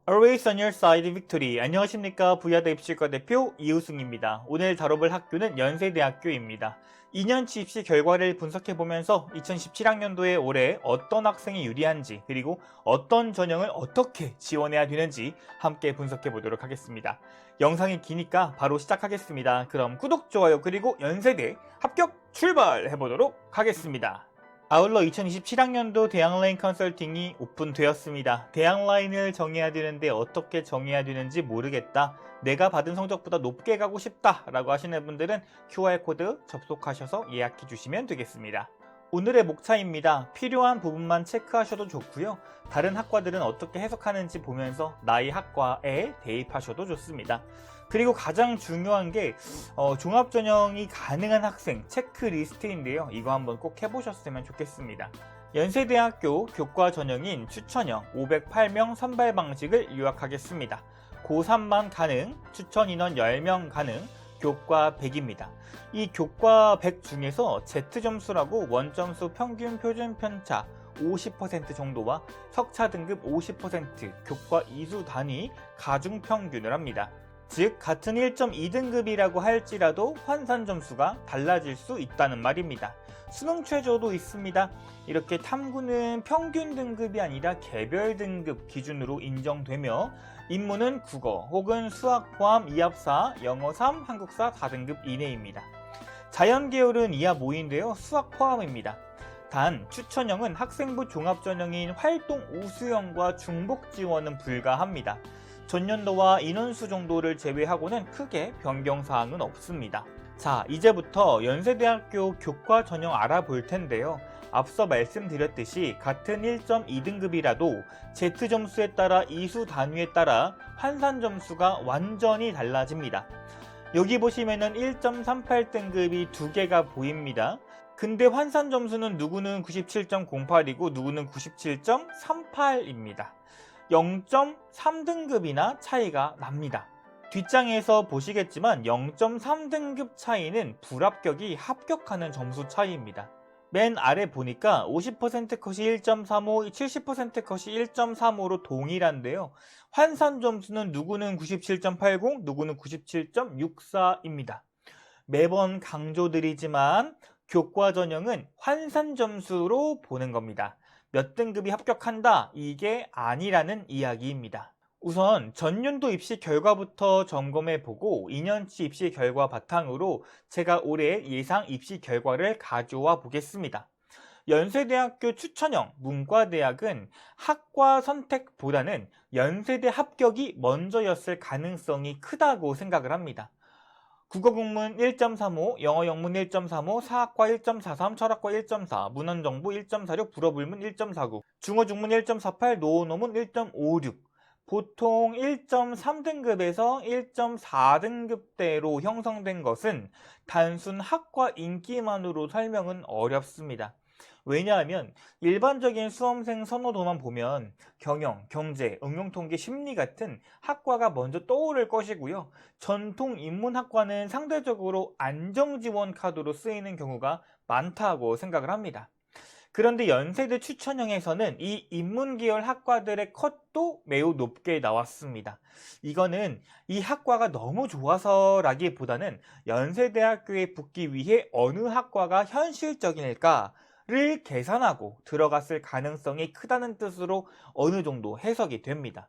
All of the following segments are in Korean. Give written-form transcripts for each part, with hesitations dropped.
Always on your side, victory. 안녕하십니까. 부야대 입시과 대표 이우승입니다. 오늘 다뤄볼 학교는 연세대학교입니다. 2년치 입시 결과를 분석해보면서 2017학년도에 올해 어떤 학생이 유리한지, 그리고 어떤 전형을 어떻게 지원해야 되는지 함께 분석해보도록 하겠습니다. 영상이 기니까 바로 시작하겠습니다. 그럼 구독, 좋아요, 그리고 연세대 합격 출발해보도록 하겠습니다. 아울러 2027학년도 대학라인 컨설팅이 오픈되었습니다. 대학라인을 정해야 되는데 어떻게 정해야 되는지 모르겠다. 내가 받은 성적보다 높게 가고 싶다 라고 하시는 분들은 QR코드 접속하셔서 예약해 주시면 되겠습니다. 오늘의 목차입니다. 필요한 부분만 체크하셔도 좋고요. 다른 학과들은 어떻게 해석하는지 보면서 나의 학과에 대입하셔도 좋습니다. 그리고 가장 중요한 게 종합전형이 가능한 학생 체크리스트인데요. 이거 한번 꼭 해보셨으면 좋겠습니다. 연세대학교 교과 전형인 추천형 508명 선발 방식을 요약하겠습니다. 고3만 가능, 추천 인원 10명 가능, 교과 100입니다. 이 교과 100 중에서 Z점수라고 원점수 평균 표준 편차 50% 정도와 석차 등급 50% 교과 이수 단위 가중 평균을 합니다. 즉 같은 1.2등급이라고 할지라도 환산 점수가 달라질 수 있다는 말입니다. 수능 최저도 있습니다. 이렇게 탐구는 평균 등급이 아니라 개별 등급 기준으로 인정되며 인문은 국어 혹은 수학 포함 이합4, 영어 3, 한국사 4등급 이내입니다. 자연계열은 이하 모의인데요. 수학 포함입니다. 단 추천형은 학생부 종합전형인 활동 우수형과 중복 지원은 불가합니다. 전년도와 인원수 정도를 제외하고는 크게 변경사항은 없습니다. 자, 이제부터 연세대학교 교과 전형 알아볼 텐데요. 앞서 말씀드렸듯이 같은 1.2등급이라도 Z점수에 따라 이수 단위에 따라 환산 점수가 완전히 달라집니다. 여기 보시면은 1.38등급이 두 개가 보입니다. 근데 환산 점수는 누구는 97.08이고 누구는 97.38입니다. 0.3등급이나 차이가 납니다. 뒷장에서 보시겠지만 0.3등급 차이는 불합격이 합격하는 점수 차이입니다. 맨 아래 보니까 50% 컷이 1.35, 70% 컷이 1.35로 동일한데요. 환산 점수는 누구는 97.80, 누구는 97.64입니다. 매번 강조드리지만 교과 전형은 환산 점수로 보는 겁니다. 몇 등급이 합격한다, 이게 아니라는 이야기입니다. 우선 전년도 입시 결과부터 점검해보고 2년치 입시 결과 바탕으로 제가 올해 예상 입시 결과를 가져와 보겠습니다. 연세대학교 추천형 문과대학은 학과 선택보다는 연세대 합격이 먼저였을 가능성이 크다고 생각을 합니다. 국어국문 1.35, 영어영문 1.35, 사학과 1.43, 철학과 1.4, 문헌정보 1.46, 불어불문 1.49, 중어중문 1.48, 노노문 1.56. 보통 1.3등급에서 1.4등급대로 형성된 것은 단순 학과 인기만으로 설명은 어렵습니다. 왜냐하면 일반적인 수험생 선호도만 보면 경영, 경제, 응용통계, 심리 같은 학과가 먼저 떠오를 것이고요. 전통 인문학과는 상대적으로 안정지원 카드로 쓰이는 경우가 많다고 생각을 합니다. 그런데 연세대 추천형에서는 이 인문계열 학과들의 컷도 매우 높게 나왔습니다. 이거는 이 학과가 너무 좋아서라기보다는 연세대학교에 붙기 위해 어느 학과가 현실적일까 를 계산하고 들어갔을 가능성이 크다는 뜻으로 어느 정도 해석이 됩니다.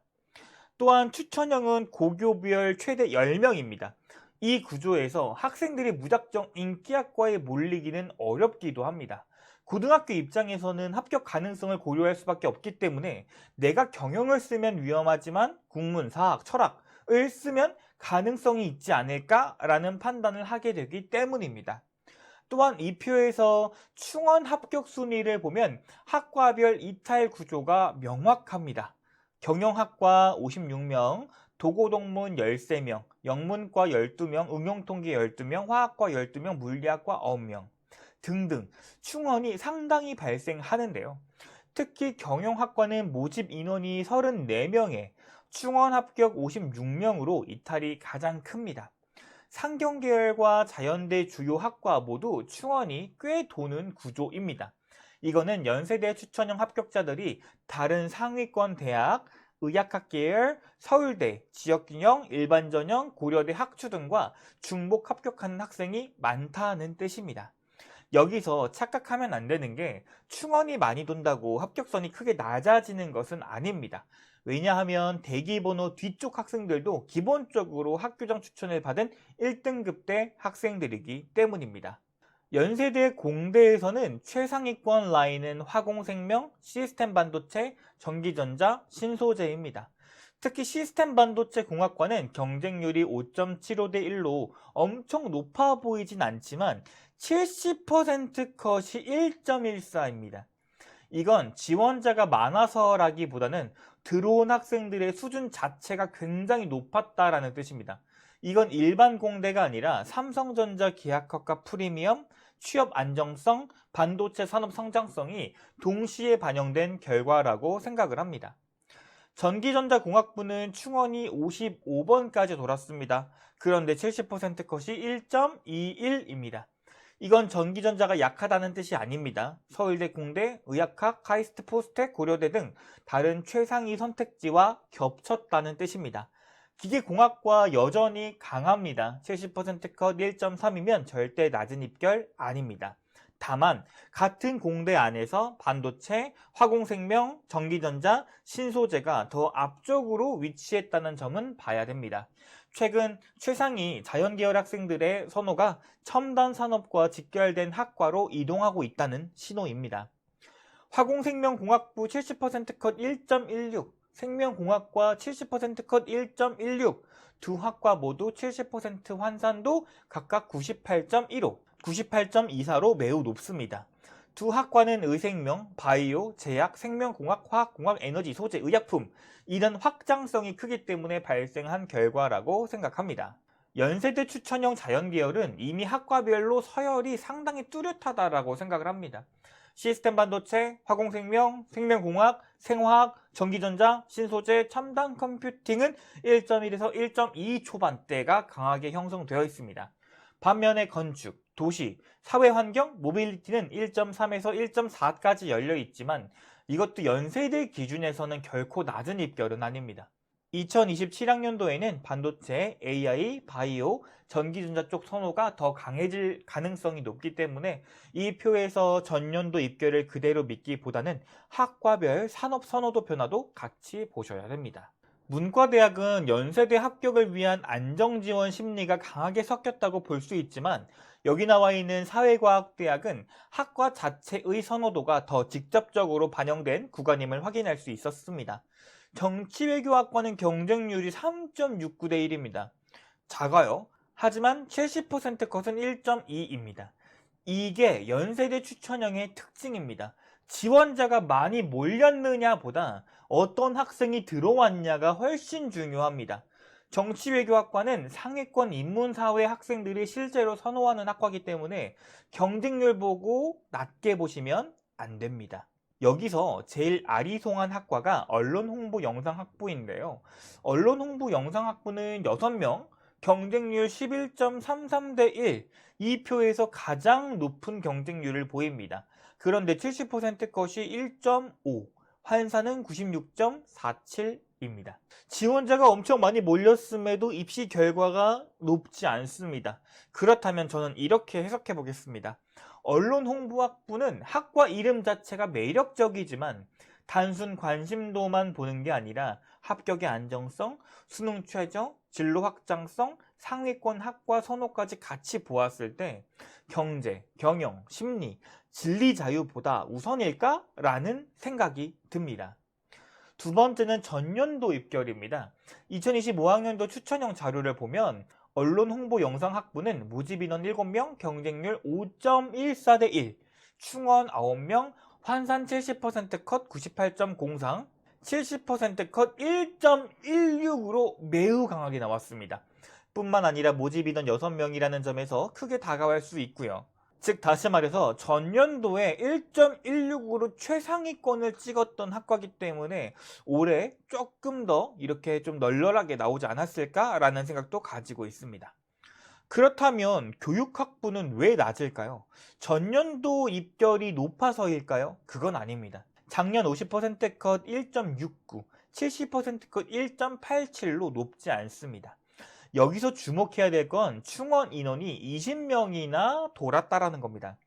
또한 추천형은 고교별 최대 10명입니다. 이 구조에서 학생들이 무작정 인기학과에 몰리기는 어렵기도 합니다. 고등학교 입장에서는 합격 가능성을 고려할 수밖에 없기 때문에 내가 경영을 쓰면 위험하지만 국문, 사학, 철학을 쓰면 가능성이 있지 않을까라는 판단을 하게 되기 때문입니다. 또한 이 표에서 충원 합격 순위를 보면 학과별 이탈 구조가 명확합니다. 경영학과 56명, 도고동문 13명, 영문과 12명, 응용통계 12명, 화학과 12명, 물리학과 9명 등등 충원이 상당히 발생하는데요. 특히 경영학과는 모집 인원이 34명에 충원 합격 56명으로 이탈이 가장 큽니다. 상경계열과 자연대 주요 학과 모두 충원이 꽤 도는 구조입니다. 이거는 연세대 추천형 합격자들이 다른 상위권 대학, 의학학 계열, 서울대, 지역균형, 일반전형, 고려대 학추 등과 중복 합격하는 학생이 많다는 뜻입니다. 여기서 착각하면 안 되는 게 충원이 많이 돈다고 합격선이 크게 낮아지는 것은 아닙니다. 왜냐하면 대기번호 뒤쪽 학생들도 기본적으로 학교장 추천을 받은 1등급대 학생들이기 때문입니다. 연세대 공대에서는 최상위권 라인은 화공생명, 시스템 반도체, 전기전자, 신소재입니다. 특히 시스템 반도체 공학과는 경쟁률이 5.75대 1로 엄청 높아 보이진 않지만 70% 컷이 1.14입니다. 이건 지원자가 많아서라기보다는 들어온 학생들의 수준 자체가 굉장히 높았다라는 뜻입니다. 이건 일반 공대가 아니라 삼성전자 기하학과 프리미엄, 취업 안정성, 반도체 산업 성장성이 동시에 반영된 결과라고 생각을 합니다. 전기전자공학부는 충원이 55번까지 돌았습니다. 그런데 70% 컷이 1.21입니다. 이건 전기전자가 약하다는 뜻이 아닙니다. 서울대, 공대, 의학학, 카이스트, 포스텍, 고려대 등 다른 최상위 선택지와 겹쳤다는 뜻입니다. 기계공학과 여전히 강합니다. 70% 컷 1.3이면 절대 낮은 입결 아닙니다. 다만 같은 공대 안에서 반도체, 화공생명, 전기전자, 신소재가 더 앞쪽으로 위치했다는 점은 봐야 됩니다. 최근 최상위 자연계열 학생들의 선호가 첨단 산업과 직결된 학과로 이동하고 있다는 신호입니다. 화공생명공학부 70% 컷 1.16, 생명공학과 70% 컷 1.16, 두 학과 모두 70% 환산도 각각 98.15, 98.24로 매우 높습니다. 두 학과는 의생명, 바이오, 제약, 생명공학, 화학공학, 에너지, 소재, 의약품 이런 확장성이 크기 때문에 발생한 결과라고 생각합니다. 연세대 추천형 자연계열은 이미 학과별로 서열이 상당히 뚜렷하다라고 생각을 합니다. 시스템 반도체, 화공생명, 생명공학, 생화학, 전기전자, 신소재, 첨단 컴퓨팅은 1.1에서 1.2 초반대가 강하게 형성되어 있습니다. 반면에 건축, 도시, 사회환경, 모빌리티는 1.3에서 1.4까지 열려 있지만 이것도 연세대 기준에서는 결코 낮은 입결은 아닙니다. 2027학년도에는 반도체, AI, 바이오, 전기전자 쪽 선호가 더 강해질 가능성이 높기 때문에 이 표에서 전년도 입결을 그대로 믿기보다는 학과별 산업 선호도 변화도 같이 보셔야 됩니다. 문과대학은 연세대 합격을 위한 안정지원 심리가 강하게 섞였다고 볼 수 있지만 여기 나와 있는 사회과학대학은 학과 자체의 선호도가 더 직접적으로 반영된 구간임을 확인할 수 있었습니다. 정치외교학과는 경쟁률이 3.69대 1입니다. 작아요. 하지만 70% 컷은 1.2입니다. 이게 연세대 추천형의 특징입니다. 지원자가 많이 몰렸느냐 보다 어떤 학생이 들어왔냐가 훨씬 중요합니다. 정치외교학과는 상위권 인문사회 학생들이 실제로 선호하는 학과이기 때문에 경쟁률 보고 낮게 보시면 안 됩니다. 여기서 제일 아리송한 학과가 언론홍보영상학부인데요. 언론홍보영상학부는 6명, 경쟁률 11.33대 1, 이 표에서 가장 높은 경쟁률을 보입니다. 그런데 70% 컷이 1.5, 환산은 96.47입니다. 지원자가 엄청 많이 몰렸음에도 입시 결과가 높지 않습니다. 그렇다면 저는 이렇게 해석해 보겠습니다. 언론홍보학부는 학과 이름 자체가 매력적이지만 단순 관심도만 보는 게 아니라 합격의 안정성, 수능 최저, 진로 확장성, 상위권 학과 선호까지 같이 보았을 때 경제, 경영, 심리, 진리 자유보다 우선일까? 라는 생각이 듭니다. 두 번째는 전년도 입결입니다. 2025학년도 추천형 자료를 보면 언론홍보영상학부는 모집인원 7명, 경쟁률 5.14대 1, 충원 9명, 환산 70% 컷 98.03, 70% 컷 1.16으로 매우 강하게 나왔습니다. 뿐만 아니라 모집인원 6명이라는 점에서 크게 다가갈 수 있고요. 즉 다시 말해서 전년도에 1.16으로 최상위권을 찍었던 학과이기 때문에 올해 조금 더 이렇게 좀 널널하게 나오지 않았을까라는 생각도 가지고 있습니다. 그렇다면 교육학부는 왜 낮을까요? 전년도 입결이 높아서일까요? 그건 아닙니다. 작년 50% 컷 1.69, 70%컷 1.87로 높지 않습니다. 여기서 주목해야 될 건 충원 인원이 20명이나 돌았다라는 겁니다.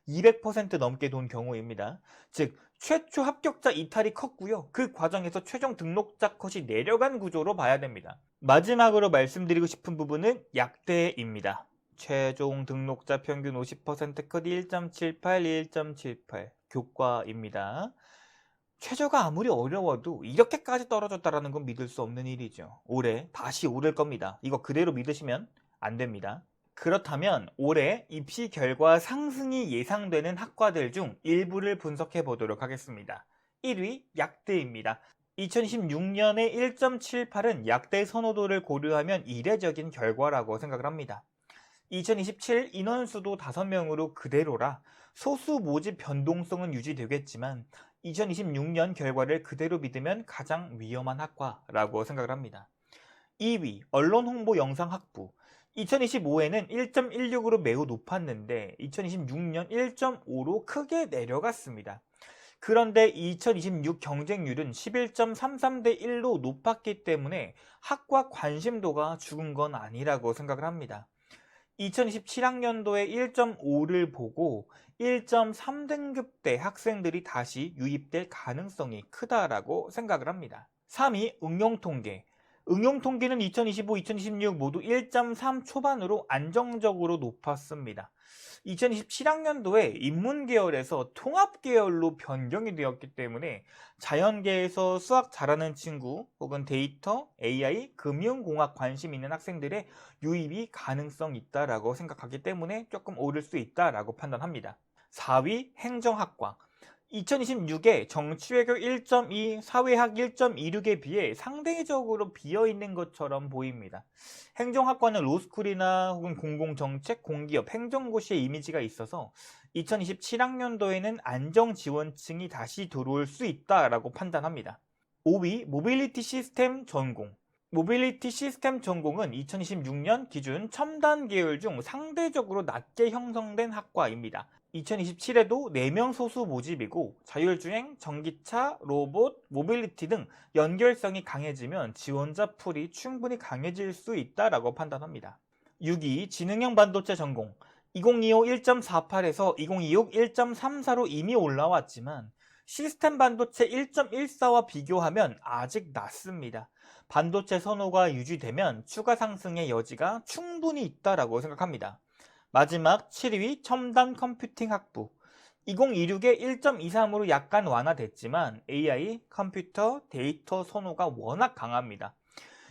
200% 넘게 돈 경우입니다. 즉 최초 합격자 이탈이 컸고요. 그 과정에서 최종 등록자 컷이 내려간 구조로 봐야 됩니다. 마지막으로 말씀드리고 싶은 부분은 약대입니다. 최종 등록자 평균 50%컷 1.78, 1.78 교과입니다. 최저가 아무리 어려워도 이렇게까지 떨어졌다는 건 믿을 수 없는 일이죠. 올해 다시 오를 겁니다. 이거 그대로 믿으시면 안 됩니다. 그렇다면 올해 입시 결과 상승이 예상되는 학과들 중 일부를 분석해 보도록 하겠습니다. 1위 약대입니다. 2016년에 1.78은 약대 선호도를 고려하면 이례적인 결과라고 생각을 합니다. 2027 인원수도 5명으로 그대로라 소수 모집 변동성은 유지되겠지만 2026년 결과를 그대로 믿으면 가장 위험한 학과라고 생각을 합니다. 2위 언론홍보 영상학부 2025에는 1.16으로 매우 높았는데 2026년 1.5로 크게 내려갔습니다. 그런데 2026 경쟁률은 11.33대 1로 높았기 때문에 학과 관심도가 죽은 건 아니라고 생각을 합니다. 2027학년도에 1.5를 보고 1.3등급대 학생들이 다시 유입될 가능성이 크다라고 생각을 합니다. 3위 응용통계. 응용통계는 2025, 2026 모두 1.3 초반으로 안정적으로 높았습니다. 2027학년도에 인문계열에서 통합계열로 변경이 되었기 때문에 자연계에서 수학 잘하는 친구 혹은 데이터, AI, 금융공학 관심 있는 학생들의 유입이 가능성 있다라고 생각하기 때문에 조금 오를 수 있다라고 판단합니다. 4위 행정학과 2026에 정치외교 1.2, 사회학 1.26에 비해 상대적으로 비어있는 것처럼 보입니다. 행정학과는 로스쿨이나 혹은 공공정책, 공기업, 행정고시의 이미지가 있어서 2027학년도에는 안정지원층이 다시 들어올 수 있다라고 판단합니다. 5위 모빌리티 시스템 전공 모빌리티 시스템 전공은 2026년 기준 첨단 계열 중 상대적으로 낮게 형성된 학과입니다. 2027에도 4명 소수 모집이고 자율주행, 전기차, 로봇, 모빌리티 등 연결성이 강해지면 지원자 풀이 충분히 강해질 수 있다라고 판단합니다. 6위 지능형 반도체 전공 2025 1.48에서 2026 1.34로 이미 올라왔지만 시스템 반도체 1.14와 비교하면 아직 낮습니다. 반도체 선호가 유지되면 추가 상승의 여지가 충분히 있다라고 생각합니다. 마지막 7위 첨단 컴퓨팅 학부 2026에 1.23으로 약간 완화됐지만 AI, 컴퓨터, 데이터 선호가 워낙 강합니다.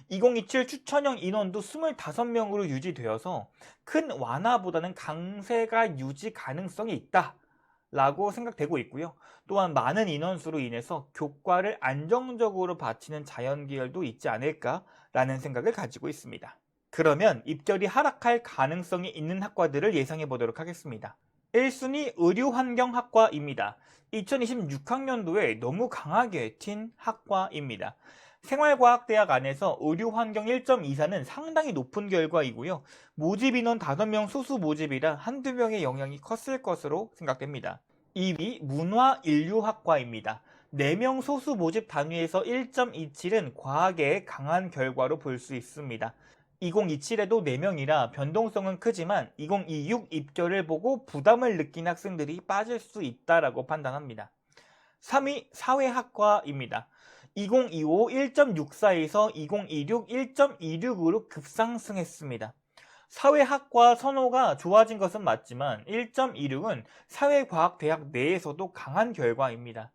2027 추천형 인원도 25명으로 유지되어서 큰 완화보다는 강세가 유지 가능성이 있다 라고 생각되고 있고요. 또한 많은 인원수로 인해서 교과를 안정적으로 바치는 자연계열도 있지 않을까라는 생각을 가지고 있습니다. 그러면 입결이 하락할 가능성이 있는 학과들을 예상해 보도록 하겠습니다. 1순위 의료환경학과입니다. 2026학년도에 너무 강하게 튄 학과입니다. 생활과학대학 안에서 의료환경 1.24는 상당히 높은 결과이고요. 모집 인원 5명 소수 모집이라 한두 명의 영향이 컸을 것으로 생각됩니다. 2위 문화인류학과입니다. 4명 소수 모집 단위에서 1.27은 과학의 강한 결과로 볼 수 있습니다. 2027에도 4명이라 변동성은 크지만 2026 입결을 보고 부담을 느낀 학생들이 빠질 수 있다라고 판단합니다. 3위 사회학과입니다. 2025 1.64에서 2026 1.26으로 급상승했습니다. 사회학과 선호가 좋아진 것은 맞지만 1.26은 사회과학대학 내에서도 강한 결과입니다.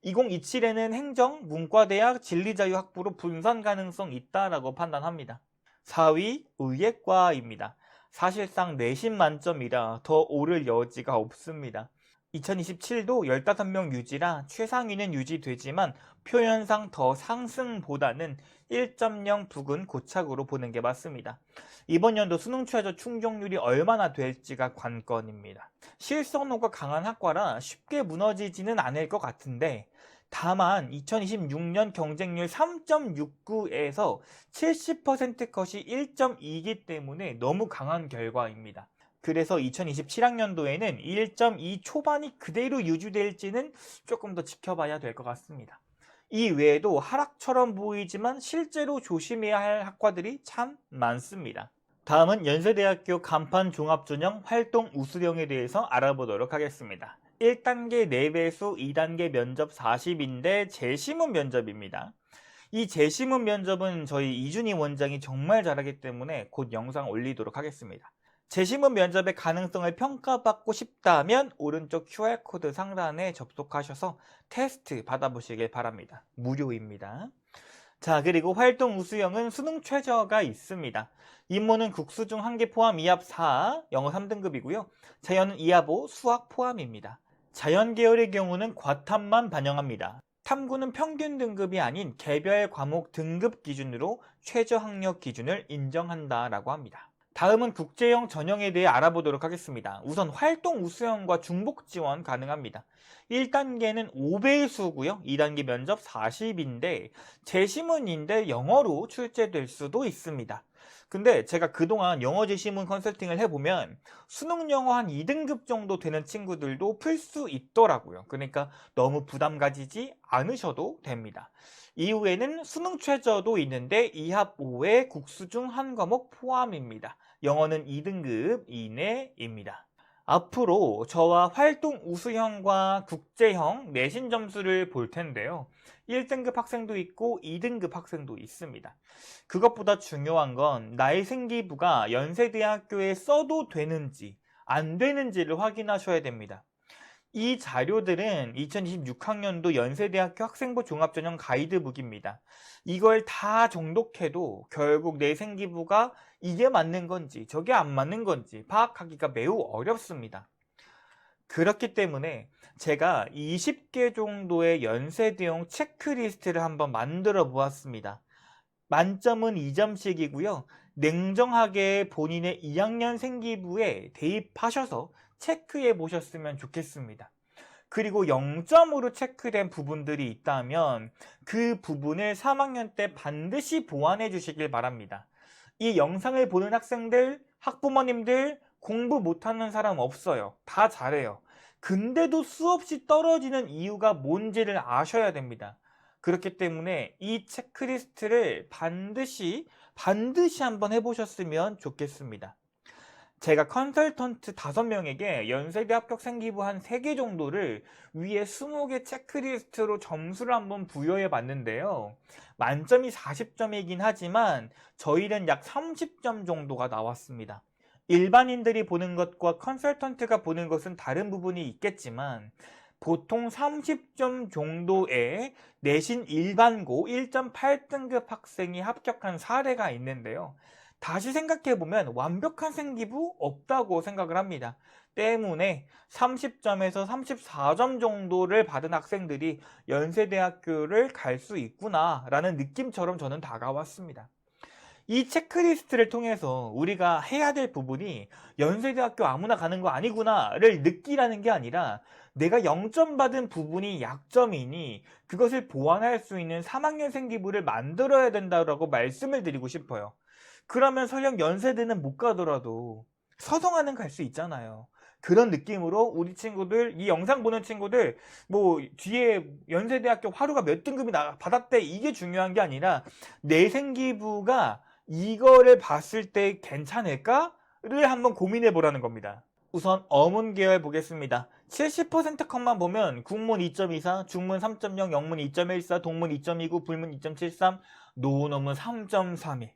2027에는 행정, 문과대학, 진리자유학부로 분산 가능성 있다라고 판단합니다. 4위 의예과입니다. 사실상 내신 만점이라 더 오를 여지가 없습니다. 2027도 15명 유지라 최상위는 유지되지만 표현상 더 상승보다는 1.0 부근 고착으로 보는 게 맞습니다. 이번 연도 수능 최저 충족률이 얼마나 될지가 관건입니다. 실선호가 강한 학과라 쉽게 무너지지는 않을 것 같은데 다만 2026년 경쟁률 3.69에서 70% 컷이 1.2이기 때문에 너무 강한 결과입니다. 그래서 2027학년도에는 1.2 초반이 그대로 유지될지는 조금 더 지켜봐야 될 것 같습니다. 이 외에도 하락처럼 보이지만 실제로 조심해야 할 학과들이 참 많습니다. 다음은 연세대학교 간판 종합전형 활동 우수령에 대해서 알아보도록 하겠습니다. 1단계 내배수, 2단계 면접 40인데 재시문 면접입니다. 이 재시문 면접은 저희 이준희 원장이 정말 잘하기 때문에 곧 영상 올리도록 하겠습니다. 재시문 면접의 가능성을 평가받고 싶다면 오른쪽 QR코드 상단에 접속하셔서 테스트 받아보시길 바랍니다. 무료입니다. 자, 그리고 활동 우수형은 수능 최저가 있습니다. 인문은 국수 중 1개 포함 2합 4, 영어 3등급이고요. 자연은 2합 5, 수학 포함입니다. 자연 계열의 경우는 과탐만 반영합니다. 탐구는 평균 등급이 아닌 개별 과목 등급 기준으로 최저 학력 기준을 인정한다라고 합니다. 다음은 국제형 전형에 대해 알아보도록 하겠습니다. 우선 활동 우수형과 중복 지원 가능합니다. 1단계는 5배수고요. 2단계 면접 40인데 재시문인데 영어로 출제될 수도 있습니다. 근데 제가 그동안 영어 재시문 컨설팅을 해보면 수능 영어 한 2등급 정도 되는 친구들도 풀 수 있더라고요. 그러니까 너무 부담 가지지 않으셔도 됩니다. 이후에는 수능 최저도 있는데 2합 5의 국수 중 한 과목 포함입니다. 영어는 2등급 이내입니다. 앞으로 저와 활동 우수형과 국제형 내신 점수를 볼 텐데요. 1등급 학생도 있고 2등급 학생도 있습니다. 그것보다 중요한 건 나의 생기부가 연세대학교에 써도 되는지 안 되는지를 확인하셔야 됩니다. 이 자료들은 2026학년도 연세대학교 학생부 종합전형 가이드북입니다. 이걸 다 정독해도 결국 내 생기부가 이게 맞는 건지 저게 안 맞는 건지 파악하기가 매우 어렵습니다. 그렇기 때문에 제가 20개 정도의 연세대용 체크리스트를 한번 만들어 보았습니다. 만점은 2점씩이고요. 냉정하게 본인의 2학년 생기부에 대입하셔서 체크해 보셨으면 좋겠습니다. 그리고 0점으로 체크된 부분들이 있다면 그 부분을 3학년 때 반드시 보완해 주시길 바랍니다. 이 영상을 보는 학생들, 학부모님들 공부 못하는 사람 없어요. 다 잘해요. 근데도 수없이 떨어지는 이유가 뭔지를 아셔야 됩니다. 그렇기 때문에 이 체크리스트를 반드시 한번 해보셨으면 좋겠습니다. 제가 컨설턴트 5명에게 연세대 합격 생기부 한 3개 정도를 위에 20개 체크리스트로 점수를 한번 부여해 봤는데요. 만점이 40점이긴 하지만 저희는 약 30점 정도가 나왔습니다. 일반인들이 보는 것과 컨설턴트가 보는 것은 다른 부분이 있겠지만 보통 30점 정도의 내신 일반고 1.8등급 학생이 합격한 사례가 있는데요. 다시 생각해보면 완벽한 생기부 없다고 생각을 합니다. 때문에 30점에서 34점 정도를 받은 학생들이 연세대학교를 갈 수 있구나 라는 느낌처럼 저는 다가왔습니다. 이 체크리스트를 통해서 우리가 해야 될 부분이 연세대학교 아무나 가는 거 아니구나를 느끼라는 게 아니라 내가 0점 받은 부분이 약점이니 그것을 보완할 수 있는 3학년 생기부를 만들어야 된다고 말씀을 드리고 싶어요. 그러면 설령 연세대는 못 가더라도 서성하는 갈 수 있잖아요. 그런 느낌으로 우리 친구들, 이 영상 보는 친구들 뭐 뒤에 연세대학교 화루가 몇 등급이 받았대 이게 중요한 게 아니라 내 생기부가 이거를 봤을 때 괜찮을까를 한번 고민해 보라는 겁니다. 우선 어문 계열 보겠습니다. 70% 컷만 보면 국문 2.24, 중문 3.0, 영문 2.14, 동문 2.29, 불문 2.73, 노논문 3.32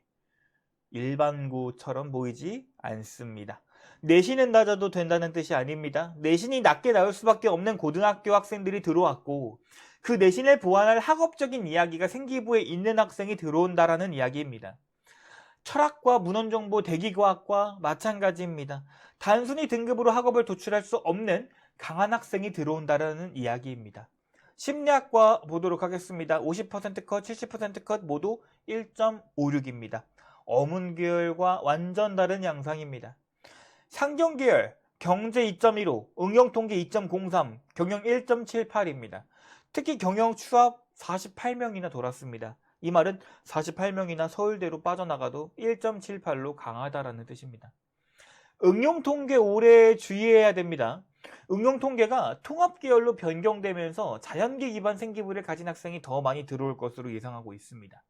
일반고처럼 보이지 않습니다. 내신은 낮아도 된다는 뜻이 아닙니다. 내신이 낮게 나올 수밖에 없는 고등학교 학생들이 들어왔고 그 내신을 보완할 학업적인 이야기가 생기부에 있는 학생이 들어온다라는 이야기입니다. 철학과 문헌정보 대기과학과 마찬가지입니다. 단순히 등급으로 학업을 도출할 수 없는 강한 학생이 들어온다라는 이야기입니다. 심리학과 보도록 하겠습니다. 50% 컷, 70% 컷 모두 1.56입니다. 어문 계열과 완전 다른 양상입니다. 상경 계열 경제 2.15, 응용통계 2.03, 경영 1.78입니다. 특히 경영 추합 48명이나 돌았습니다. 이 말은 48명이나 서울대로 빠져나가도 1.78로 강하다라는 뜻입니다. 응용통계 올해 주의해야 됩니다. 응용 통계가 통합 계열로 변경되면서 자연계 기반 생기부를 가진 학생이 더 많이 들어올 것으로 예상하고 있습니다.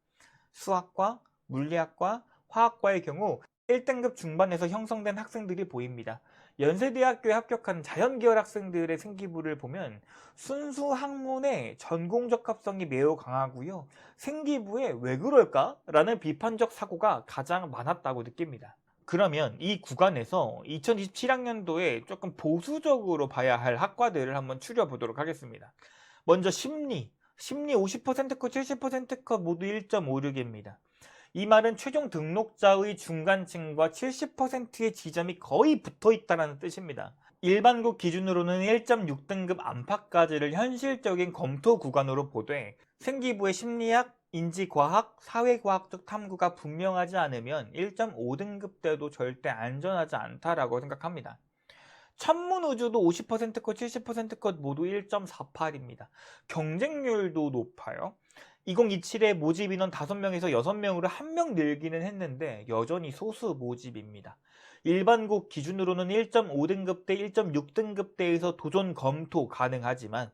수학과, 물리학과, 화학과의 경우 1등급 중반에서 형성된 학생들이 보입니다. 연세대학교에 합격한 자연계열 학생들의 생기부를 보면 순수 학문의 전공적 합성이 매우 강하고요. 생기부에 왜 그럴까? 라는 비판적 사고가 가장 많았다고 느낍니다. 그러면 이 구간에서 2027학년도에 조금 보수적으로 봐야 할 학과들을 한번 추려보도록 하겠습니다. 먼저 심리 50%컷, 70%컷 모두 1.56입니다. 이 말은 최종 등록자의 중간층과 70%의 지점이 거의 붙어있다는 뜻입니다. 일반고 기준으로는 1.6등급 안팎까지를 현실적인 검토 구간으로 보되 생기부의 심리학, 인지과학, 사회과학적 탐구가 분명하지 않으면 1.5등급 때도 절대 안전하지 않다라고 생각합니다. 천문우주도 50%컷, 70%컷 모두 1.48입니다. 경쟁률도 높아요. 2027에 모집 인원 5명에서 6명으로 1명 늘기는 했는데 여전히 소수 모집입니다. 일반고 기준으로는 1.5등급대, 1.6등급대에서 도전 검토 가능하지만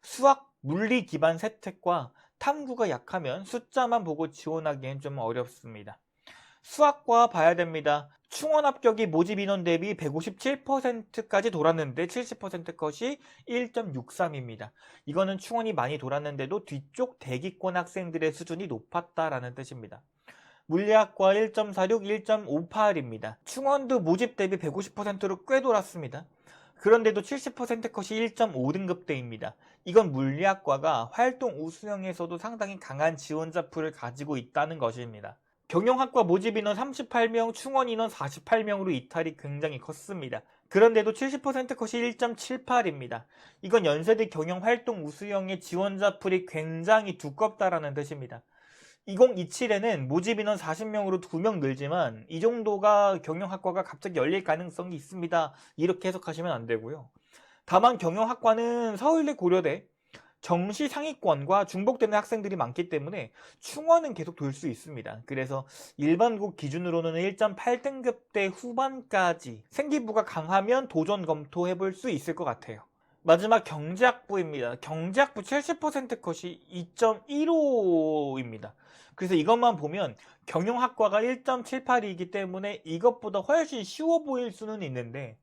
수학, 물리 기반 세택과 탐구가 약하면 숫자만 보고 지원하기엔 좀 어렵습니다. 수학과 봐야 됩니다. 충원 합격이 모집 인원 대비 157%까지 돌았는데 70%컷이 1.63입니다. 이거는 충원이 많이 돌았는데도 뒤쪽 대기권 학생들의 수준이 높았다라는 뜻입니다. 물리학과 1.46, 1.58입니다. 충원도 모집 대비 150%로 꽤 돌았습니다. 그런데도 70%컷이 1.5등급대입니다. 이건 물리학과가 활동 우수형에서도 상당히 강한 지원자 풀을 가지고 있다는 것입니다. 경영학과 모집 인원 38명, 충원 인원 48명으로 이탈이 굉장히 컸습니다. 그런데도 70%컷이 1.78입니다. 이건 연세대 경영활동 우수형의 지원자 풀이 굉장히 두껍다라는 뜻입니다. 2027에는 모집 인원 40명으로 2명 늘지만 이 정도가 경영학과가 갑자기 열릴 가능성이 있습니다. 이렇게 해석하시면 안 되고요. 다만 경영학과는 서울대, 고려대, 정시 상위권과 중복되는 학생들이 많기 때문에 충원은 계속 돌 수 있습니다. 그래서 일반고 기준으로는 1.8등급대 후반까지 생기부가 강하면 도전 검토해볼 수 있을 것 같아요. 마지막 경제학부입니다. 경제학부 70%컷이 2.15입니다. 그래서 이것만 보면 경영학과가 1.78이기 때문에 이것보다 훨씬 쉬워 보일 수는 있는데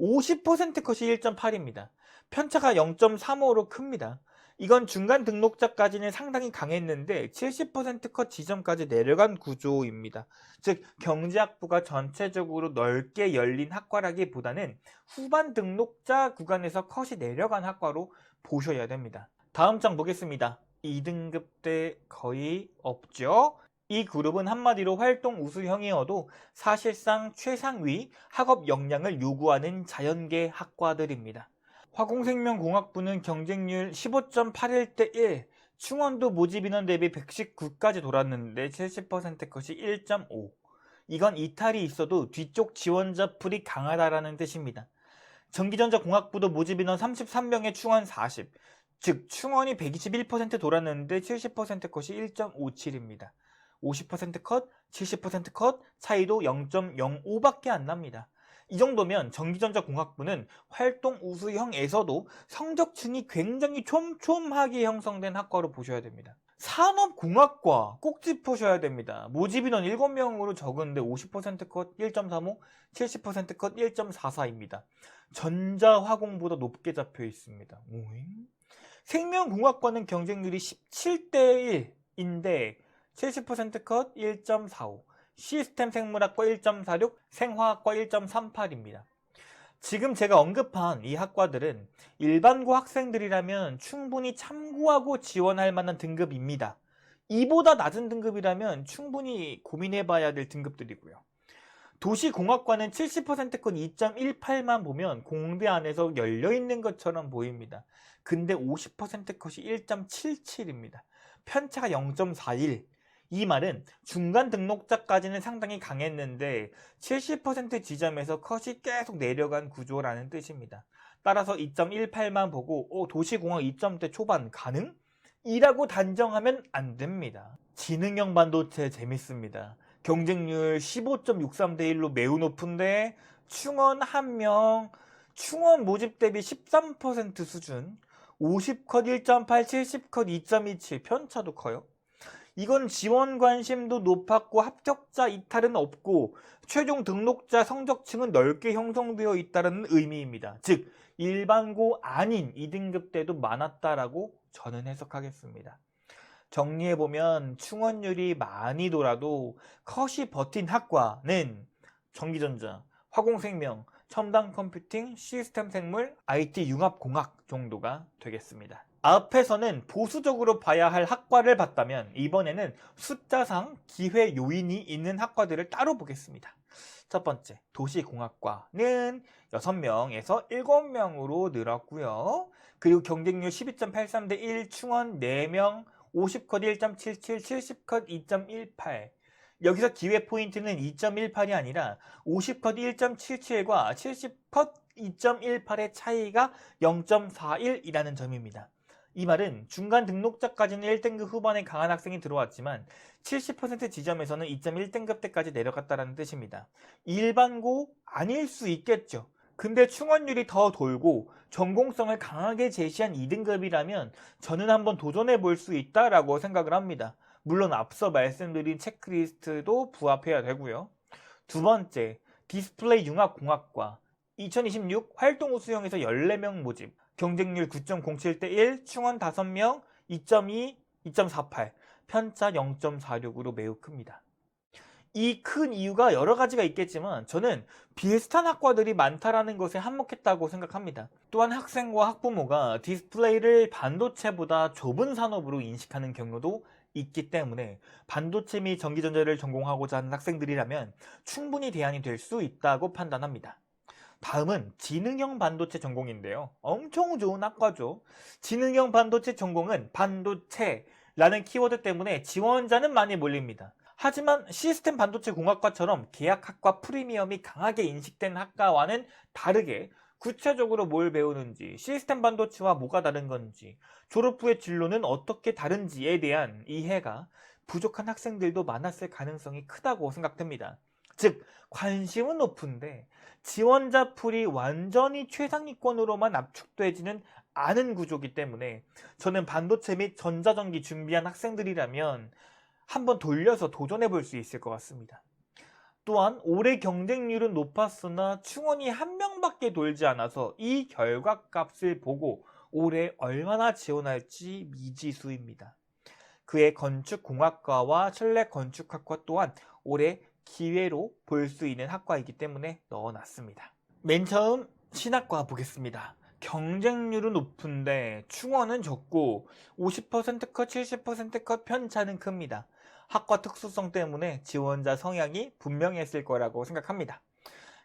50%컷이 1.8입니다. 편차가 0.35로 큽니다. 이건 중간 등록자까지는 상당히 강했는데 70%컷 지점까지 내려간 구조입니다. 즉 경제학부가 전체적으로 넓게 열린 학과라기보다는 후반 등록자 구간에서 컷이 내려간 학과로 보셔야 됩니다. 다음 장 보겠습니다. 2등급 때 거의 없죠. 이 그룹은 한마디로 활동 우수형이어도 사실상 최상위 학업 역량을 요구하는 자연계 학과들입니다. 화공생명공학부는 경쟁률 15.81대 1, 충원도 모집 인원 대비 119까지 돌았는데 70%컷이 1.5. 이건 이탈이 있어도 뒤쪽 지원자 풀이 강하다라는 뜻입니다. 전기전자공학부도 모집 인원 33명에 충원 40, 즉 충원이 121% 돌았는데 70%컷이 1.57입니다. 50%컷, 70%컷 차이도 0.05밖에 안 납니다. 이 정도면 전기전자공학부는 활동 우수형에서도 성적층이 굉장히 촘촘하게 형성된 학과로 보셔야 됩니다. 산업공학과 꼭 짚으셔야 됩니다. 모집 인원 7명으로 적은데 50%컷 1.35, 70%컷 1.44입니다. 전자화공보다 높게 잡혀 있습니다. 생명공학과는 경쟁률이 17대 1인데 70%컷 1.45, 시스템 생물학과 1.46, 생화학과 1.38입니다. 지금 제가 언급한 이 학과들은 일반고 학생들이라면 충분히 참고하고 지원할 만한 등급입니다. 이보다 낮은 등급이라면 충분히 고민해봐야 될 등급들이고요. 도시공학과는 70%컷 2.18만 보면 공대 안에서 열려있는 것처럼 보입니다. 근데 50%컷이 1.77입니다. 편차가 0.41. 이 말은 중간 등록자까지는 상당히 강했는데 70% 지점에서 컷이 계속 내려간 구조라는 뜻입니다. 따라서 2.18만 보고 도시공학 2점대 초반 가능? 이라고 단정하면 안 됩니다. 지능형 반도체 재밌습니다. 경쟁률 15.63대 1로 매우 높은데 충원 1명, 충원 모집 대비 13% 수준, 50컷 1.8, 70컷 2.27, 편차도 커요. 이건 지원 관심도 높았고 합격자 이탈은 없고 최종 등록자 성적층은 넓게 형성되어 있다는 의미입니다. 즉 일반고 아닌 2등급 때도 많았다라고 저는 해석하겠습니다. 정리해보면 충원율이 많이 돌아도 컷이 버틴 학과는 전기전자, 화공생명, 첨단 컴퓨팅, 시스템 생물, IT 융합공학 정도가 되겠습니다. 앞에서는 보수적으로 봐야 할 학과를 봤다면 이번에는 숫자상 기회 요인이 있는 학과들을 따로 보겠습니다. 첫 번째, 도시공학과는 6명에서 7명으로 늘었고요. 그리고 경쟁률 12.83 대 1, 충원 4명, 50컷 1.77, 70컷 2.18. 여기서 기회 포인트는 2.18이 아니라 50컷 1.77과 70컷 2.18의 차이가 0.41이라는 점입니다. 이 말은 중간 등록자까지는 1등급 후반에 강한 학생이 들어왔지만 70% 지점에서는 2.1등급 때까지 내려갔다는 뜻입니다. 일반고 아닐 수 있겠죠. 근데 충원율이 더 돌고 전공성을 강하게 제시한 2등급이라면 저는 한번 도전해 볼 수 있다라고 생각을 합니다. 물론 앞서 말씀드린 체크리스트도 부합해야 되고요. 두 번째, 디스플레이 융합공학과 2026 활동 우수형에서 14명 모집, 경쟁률 9.07 대 1, 충원 5명, 2.2, 2.48, 편차 0.46으로 매우 큽니다. 이 큰 이유가 여러 가지가 있겠지만 저는 비슷한 학과들이 많다라는 것에 한몫했다고 생각합니다. 또한 학생과 학부모가 디스플레이를 반도체보다 좁은 산업으로 인식하는 경우도 있기 때문에 반도체 및 전기전자를 전공하고자 하는 학생들이라면 충분히 대안이 될 수 있다고 판단합니다. 다음은 지능형 반도체 전공인데요. 엄청 좋은 학과죠. 지능형 반도체 전공은 반도체라는 키워드 때문에 지원자는 많이 몰립니다. 하지만 시스템 반도체 공학과처럼 계약학과 프리미엄이 강하게 인식된 학과와는 다르게 구체적으로 뭘 배우는지, 시스템 반도체와 뭐가 다른 건지, 졸업 후의 진로는 어떻게 다른지에 대한 이해가 부족한 학생들도 많았을 가능성이 크다고 생각됩니다. 즉, 관심은 높은데 지원자 풀이 완전히 최상위권으로만 압축되지는 않은 구조이기 때문에 저는 반도체 및 전자전기 준비한 학생들이라면 한번 돌려서 도전해 볼 수 있을 것 같습니다. 또한 올해 경쟁률은 높았으나 충원이 한 명밖에 돌지 않아서 이 결과값을 보고 올해 얼마나 지원할지 미지수입니다. 그의 건축공학과와 실내건축학과 또한 올해 기회로 볼 수 있는 학과이기 때문에 넣어놨습니다. 맨 처음 신학과 보겠습니다. 경쟁률은 높은데 충원은 적고 50%컷, 70%컷 편차는 큽니다. 학과 특수성 때문에 지원자 성향이 분명했을 거라고 생각합니다.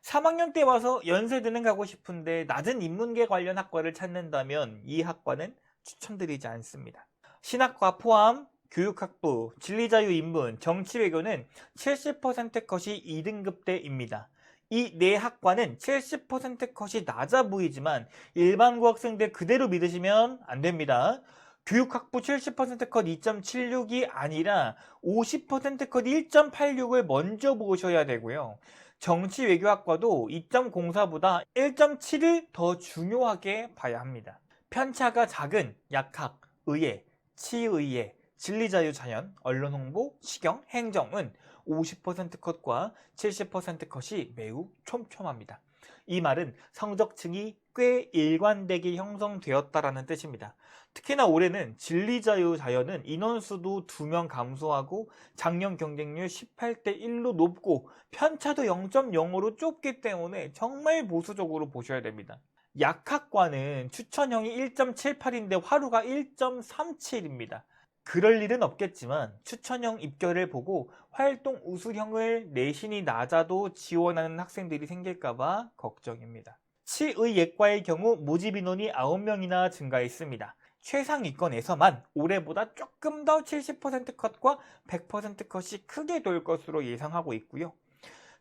3학년 때 와서 연세대는 가고 싶은데 낮은 인문계 관련 학과를 찾는다면 이 학과는 추천드리지 않습니다. 신학과 포함 교육학부, 진리자유인문, 정치외교는 70% 컷이 2등급대입니다. 이 네 학과는 70% 컷이 낮아 보이지만 일반고 학생들 그대로 믿으시면 안 됩니다. 교육학부 70% 컷 2.76이 아니라 50% 컷 1.86을 먼저 보셔야 되고요. 정치외교학과도 2.04보다 1.7을 더 중요하게 봐야 합니다. 편차가 작은 약학, 의예, 치의예, 진리자유자연, 언론홍보, 시경, 행정은 50% 컷과 70% 컷이 매우 촘촘합니다. 이 말은 성적층이 꽤 일관되게 형성되었다라는 뜻입니다. 특히나 올해는 진리자유자연은 인원수도 2명 감소하고 작년 경쟁률 18대 1로 높고 편차도 0.05로 좁기 때문에 정말 보수적으로 보셔야 됩니다. 약학과는 추천형이 1.78인데 화루가 1.37입니다. 그럴 일은 없겠지만 추천형 입결을 보고 활동 우수형을 내신이 낮아도 지원하는 학생들이 생길까봐 걱정입니다. 치의예과의 경우 모집 인원이 9명이나 증가했습니다. 최상위권에서만 올해보다 조금 더 70% 컷과 100% 컷이 크게 돌 것으로 예상하고 있고요.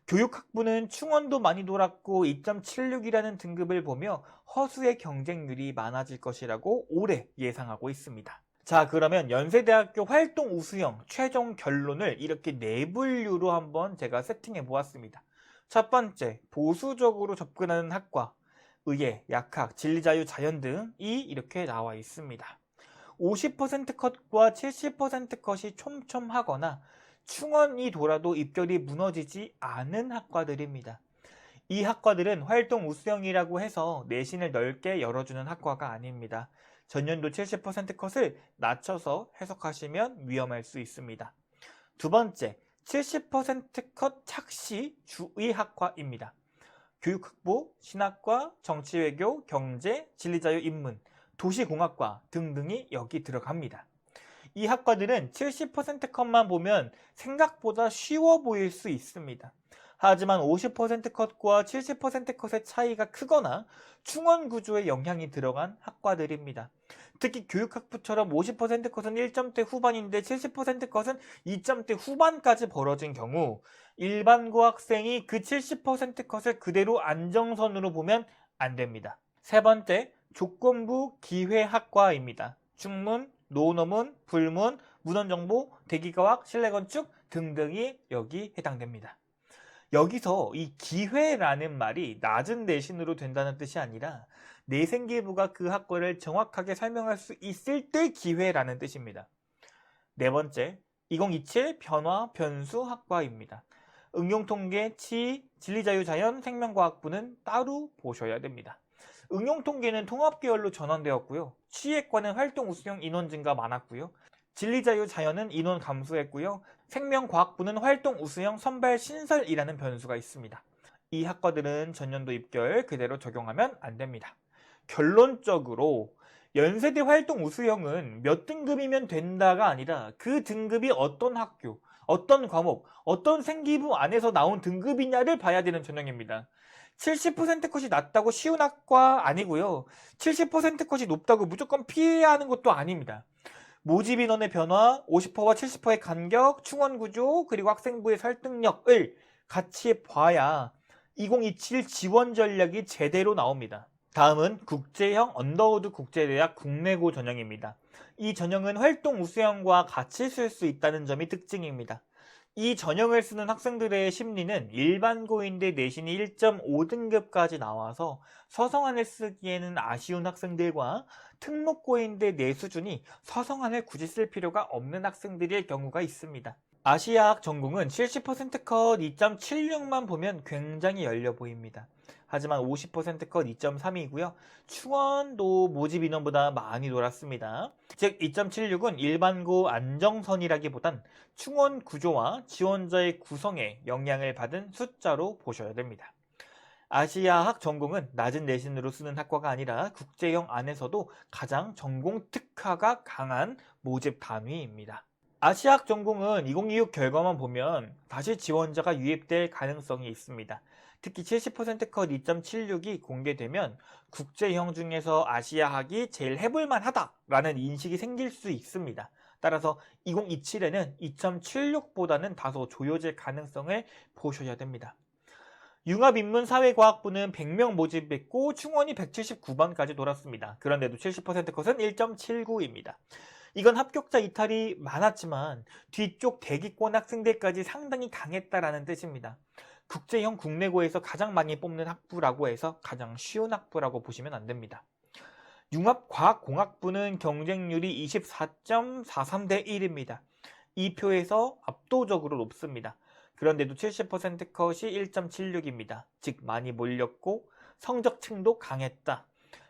교육학부는 충원도 많이 돌았고 2.76이라는 등급을 보며 허수의 경쟁률이 많아질 것이라고 올해 예상하고 있습니다. 자, 그러면 연세대학교 활동 우수형 최종 결론을 이렇게 네 분류로 한번 제가 세팅해 보았습니다. 첫 번째, 보수적으로 접근하는 학과. 의예, 약학, 진리자유, 자연 등이 이렇게 나와 있습니다. 50% 컷과 70% 컷이 촘촘하거나 충원이 돌아도 입결이 무너지지 않은 학과들입니다. 이 학과들은 활동 우수형이라고 해서 내신을 넓게 열어주는 학과가 아닙니다. 전년도 70% 컷을 낮춰서 해석하시면 위험할 수 있습니다. 두 번째, 70%컷 착시 주의 학과입니다. 교육학부, 신학과, 정치외교, 경제, 진리자유 인문, 도시공학과 등등이 여기 들어갑니다. 이 학과들은 70%컷만 보면 생각보다 쉬워 보일 수 있습니다. 하지만 50% 컷과 70% 컷의 차이가 크거나 충원 구조에 영향이 들어간 학과들입니다. 특히 교육학부처럼 50% 컷은 1점대 후반인데 70% 컷은 2점대 후반까지 벌어진 경우 일반고 학생이 그 70% 컷을 그대로 안정선으로 보면 안 됩니다. 세 번째, 조건부 기회학과입니다. 중문, 노노문, 불문, 문헌정보, 대기과학, 실내건축 등등이 여기 해당됩니다. 여기서 이 기회라는 말이 낮은 내신으로 된다는 뜻이 아니라 내생기부가 그 학과를 정확하게 설명할 수 있을 때 기회라는 뜻입니다. 네 번째, 2027 변화 변수 학과입니다. 응용통계, 진리자유자연, 생명과학부는 따로 보셔야 됩니다. 응용통계는 통합계열로 전환되었고요. 치액과는 활동 우수형 인원 증가 많았고요. 진리자유자연은 인원 감소했고요. 생명과학부는 활동 우수형 선발 신설이라는 변수가 있습니다. 이 학과들은 전년도 입결 그대로 적용하면 안 됩니다. 결론적으로 연세대 활동 우수형은 몇 등급이면 된다가 아니라 그 등급이 어떤 학교, 어떤 과목, 어떤 생기부 안에서 나온 등급이냐를 봐야 되는 전형입니다. 70% 컷이 낮다고 쉬운 학과 아니고요. 70% 컷이 높다고 무조건 피해야 하는 것도 아닙니다. 모집 인원의 변화, 50%와 70%의 간격, 충원 구조, 그리고 학생부의 설득력을 같이 봐야 2027 지원 전략이 제대로 나옵니다. 다음은 국제형 언더우드 국제대학 국내고 전형입니다. 이 전형은 활동 우수형과 같이 쓸 수 있다는 점이 특징입니다. 이 전형을 쓰는 학생들의 심리는 일반고인데 내신이 1.5등급까지 나와서 서성안을 쓰기에는 아쉬운 학생들과 특목고인데 내 수준이 서성안을 굳이 쓸 필요가 없는 학생들의 경우가 있습니다. 아시아학 전공은 70% 컷 2.76만 보면 굉장히 열려 보입니다. 하지만 50%컷 2.3이고요. 충원도 모집 인원보다 많이 놀았습니다. 즉 2.76은 일반고 안정선이라기보단 충원 구조와 지원자의 구성에 영향을 받은 숫자로 보셔야 됩니다. 아시아학 전공은 낮은 내신으로 쓰는 학과가 아니라 국제형 안에서도 가장 전공 특화가 강한 모집 단위입니다. 아시아학 전공은 2026 결과만 보면 다시 지원자가 유입될 가능성이 있습니다. 특히 70% 컷 2.76이 공개되면 국제형 중에서 아시아학이 제일 해볼만 하다라는 인식이 생길 수 있습니다. 따라서 2027에는 2.76보다는 다소 조여질 가능성을 보셔야 됩니다. 융합인문사회과학부는 100명 모집했고 충원이 179번까지 돌았습니다. 그런데도 70% 컷은 1.79입니다. 이건 합격자 이탈이 많았지만 뒤쪽 대기권 학생들까지 상당히 강했다라는 뜻입니다. 국제형 국내고에서 가장 많이 뽑는 학부라고 해서 가장 쉬운 학부라고 보시면 안 됩니다. 융합과학공학부는 경쟁률이 24.43대 1입니다. 이 표에서 압도적으로 높습니다. 그런데도 70% 컷이 1.76입니다. 즉 많이 몰렸고 성적층도 강했다.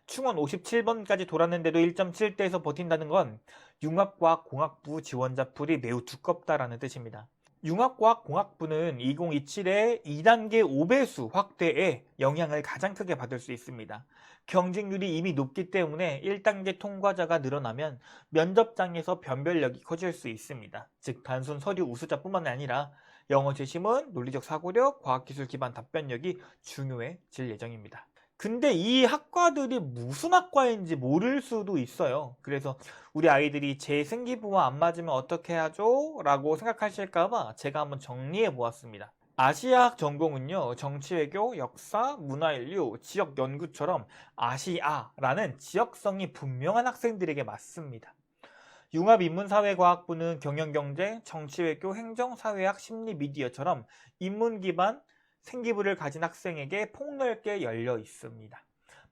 충원 57번까지 돌았는데도 1.7대에서 버틴다는 건 융합과학공학부 지원자 풀이 매우 두껍다라는 뜻입니다. 융합과학공학부는 2027의 2단계 5배수 확대에 영향을 가장 크게 받을 수 있습니다. 경쟁률이 이미 높기 때문에 1단계 통과자가 늘어나면 면접장에서 변별력이 커질 수 있습니다. 즉 단순 서류 우수자뿐만 아니라 영어 재심은 논리적 사고력, 과학기술 기반 답변력이 중요해질 예정입니다. 근데 이 학과들이 무슨 학과인지 모를 수도 있어요. 그래서 우리 아이들이 제 생기부와 안 맞으면 어떻게 하죠? 라고 생각하실까봐 제가 한번 정리해 보았습니다. 아시아학 전공은요, 정치외교, 역사, 문화인류, 지역연구처럼 아시아라는 지역성이 분명한 학생들에게 맞습니다. 융합인문사회과학부는 경영경제, 정치외교, 행정사회학, 심리, 미디어처럼 인문 기반 생기부를 가진 학생에게 폭넓게 열려 있습니다.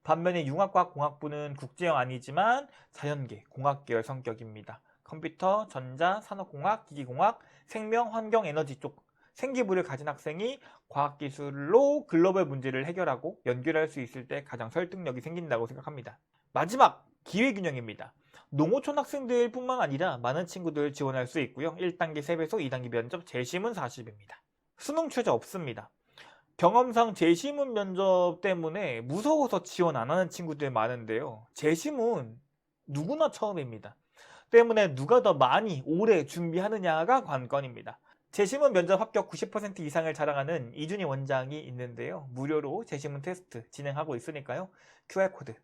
반면에 융합과학공학부는 국제형 아니지만 자연계, 공학계열 성격입니다. 컴퓨터, 전자, 산업공학, 기기공학, 생명, 환경, 에너지 쪽 생기부를 가진 학생이 과학기술로 글로벌 문제를 해결하고 연결할 수 있을 때 가장 설득력이 생긴다고 생각합니다. 마지막, 기회균형입니다. 농어촌 학생들 뿐만 아니라 많은 친구들 지원할 수 있고요. 1단계 3배속, 2단계 면접, 재심은 40입니다. 수능 최저 없습니다. 경험상 재심은 면접 때문에 무서워서 지원 안 하는 친구들 많은데요. 재심은 누구나 처음입니다. 때문에 누가 더 많이 오래 준비하느냐가 관건입니다. 재심은 면접 합격 90% 이상을 자랑하는 이준희 원장이 있는데요. 무료로 재심은 테스트 진행하고 있으니까요. QR코드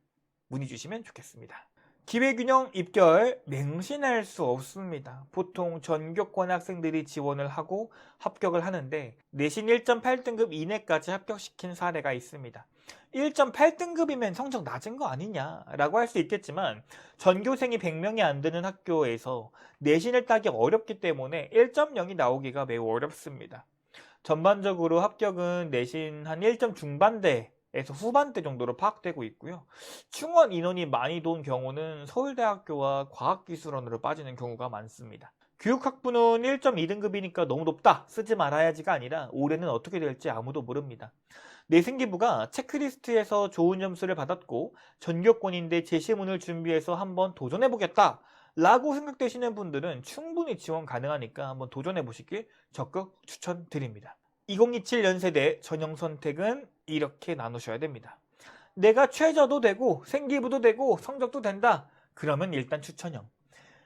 문의 주시면 좋겠습니다. 기회균형 입결 맹신할 수 없습니다. 보통 전교권 학생들이 지원을 하고 합격을 하는데 내신 1.8등급 이내까지 합격시킨 사례가 있습니다. 1.8등급이면 성적 낮은 거 아니냐라고 할 수 있겠지만 전교생이 100명이 안 되는 학교에서 내신을 따기 어렵기 때문에 1.0이 나오기가 매우 어렵습니다. 전반적으로 합격은 내신 한 1점 중반대에서 후반대 정도로 파악되고 있고요. 충원 인원이 많이 돈 경우는 서울대학교와 과학기술원으로 빠지는 경우가 많습니다. 교육학부는 1.2등급이니까 너무 높다, 쓰지 말아야지가 아니라 올해는 어떻게 될지 아무도 모릅니다. 내신기부가 체크리스트에서 좋은 점수를 받았고 전교권인데 재시문을 준비해서 한번 도전해보겠다 라고 생각되시는 분들은 충분히 지원 가능하니까 한번 도전해보시길 적극 추천드립니다. 2027 연세대 전형 선택은 이렇게 나누셔야 됩니다. 내가 최저도 되고 생기부도 되고 성적도 된다. 그러면 일단 추천형.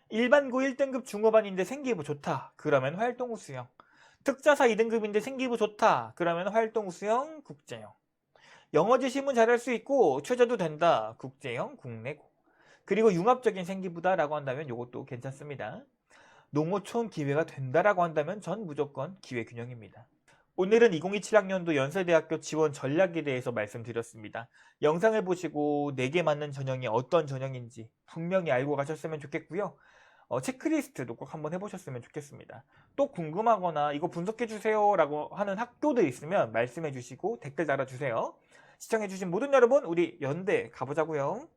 일반고 1등급 중후반인데 생기부 좋다. 그러면 활동 우수형. 특자사 2등급인데 생기부 좋다. 그러면 활동 우수형, 국제형. 영어 지시문 잘할 수 있고 최저도 된다. 국제형, 국내고. 그리고 융합적인 생기부다라고 한다면 이것도 괜찮습니다. 농어촌 기회가 된다라고 한다면 전 무조건 기회균형입니다. 오늘은 2027학년도 연세대학교 지원 전략에 대해서 말씀드렸습니다. 영상을 보시고 내게 맞는 전형이 어떤 전형인지 분명히 알고 가셨으면 좋겠고요. 체크리스트도 꼭 한번 해보셨으면 좋겠습니다. 또 궁금하거나 이거 분석해주세요 라고 하는 학교들 있으면 말씀해주시고 댓글 달아주세요. 시청해주신 모든 여러분, 우리 연대 가보자고요.